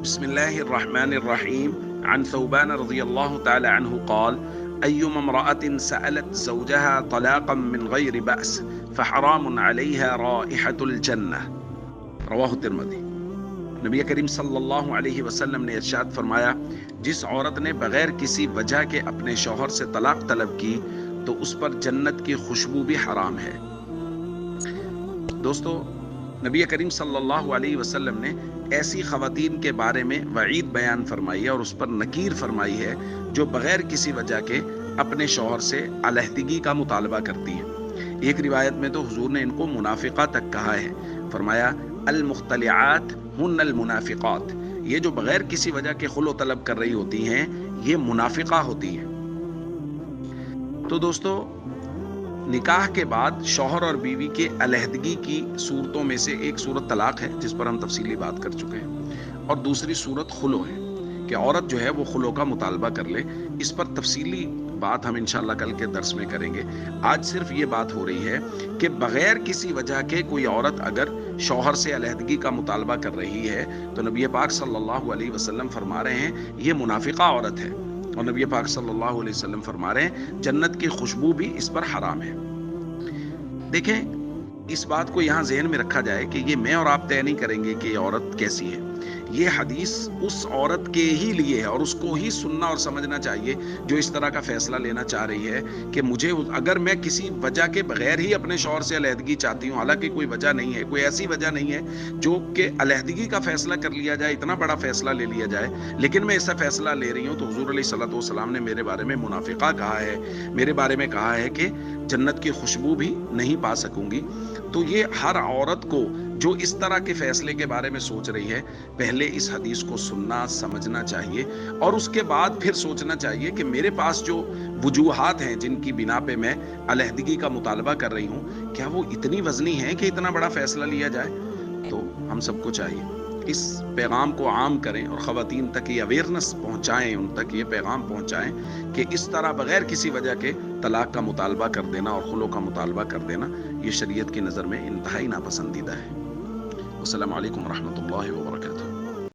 بسم الله الرحمن الرحيم عن ثوبان رضي الله تعالى عنه قال أيما امرأة سألت زوجها طلاقا من غير بأس فحرام عليها رائحة الجنة رواہ الترمذی۔ نبی کریم صلی اللہ علیہ وسلم نے ارشاد فرمایا، جس عورت نے بغیر کسی وجہ کے اپنے شوہر سے طلاق طلب کی تو اس پر جنت کی خوشبو بھی حرام ہے۔ دوستو، نبی کریم صلی اللہ علیہ وسلم نے ایسی خواتین کے بارے میں وعید بیان فرمائی ہے اور اس پر نکیر فرمائی ہے جو بغیر کسی وجہ کے اپنے شوہر سے علیحدگی کا مطالبہ کرتی ہیں۔ ایک روایت میں تو حضور نے ان کو منافقہ تک کہا ہے، فرمایا المختلعات ہن المنافقات، یہ جو بغیر کسی وجہ کے خلو طلب کر رہی ہوتی ہیں یہ منافقہ ہوتی ہیں۔ تو دوستو، نکاح کے بعد شوہر اور بیوی کے علیحدگی کی صورتوں میں سے ایک صورت طلاق ہے، جس پر ہم تفصیلی بات کر چکے ہیں، اور دوسری صورت خلو ہے کہ عورت جو ہے وہ خلو کا مطالبہ کر لے۔ اس پر تفصیلی بات ہم انشاءاللہ کل کے درس میں کریں گے۔ آج صرف یہ بات ہو رہی ہے کہ بغیر کسی وجہ کے کوئی عورت اگر شوہر سے علیحدگی کا مطالبہ کر رہی ہے تو نبی پاک صلی اللہ علیہ وسلم فرما رہے ہیں یہ منافقہ عورت ہے، اور نبی پاک صلی اللہ علیہ وسلم فرما رہے ہیں جنت کی خوشبو بھی اس پر حرام ہے۔ دیکھیں، اس بات کو یہاں ذہن میں رکھا جائے کہ یہ میں اور آپ طے نہیں کریں گے کہ یہ عورت کیسی ہے۔ یہ حدیث اس عورت کے ہی لیے ہے اور اس کو ہی سننا اور سمجھنا چاہیے جو اس طرح کا فیصلہ لینا چاہ رہی ہے کہ مجھے اگر میں کسی وجہ کے بغیر ہی اپنے شوہر سے علیحدگی چاہتی ہوں، حالانکہ کوئی وجہ نہیں ہے، کوئی ایسی وجہ نہیں ہے جو کہ علیحدگی کا فیصلہ کر لیا جائے، اتنا بڑا فیصلہ لے لیا جائے، لیکن میں ایسا فیصلہ لے رہی ہوں تو حضور علیہ الصلوۃ والسلام نے میرے بارے میں منافقہ کہا ہے، میرے بارے میں کہا ہے کہ جنت کی خوشبو بھی نہیں پا سکوں گی۔ تو یہ ہر عورت کو جو اس طرح کے فیصلے کے بارے میں سوچ رہی ہے، پہلے اس حدیث کو سننا سمجھنا چاہیے اور اس کے بعد پھر سوچنا چاہیے کہ میرے پاس جو وجوہات ہیں جن کی بنا پہ میں علیحدگی کا مطالبہ کر رہی ہوں، کیا وہ اتنی وزنی ہیں کہ اتنا بڑا فیصلہ لیا جائے؟ تو ہم سب کو چاہیے اس پیغام کو عام کریں اور خواتین تک یہ اویئرنس پہنچائیں، ان تک یہ پیغام پہنچائیں کہ اس طرح بغیر کسی وجہ کے طلاق کا مطالبہ کر دینا اور خلو کا مطالبہ کر دینا یہ شریعت کی نظر میں انتہائی ناپسندیدہ ہے۔ السلام علیکم ورحمۃ اللہ وبرکاتہ۔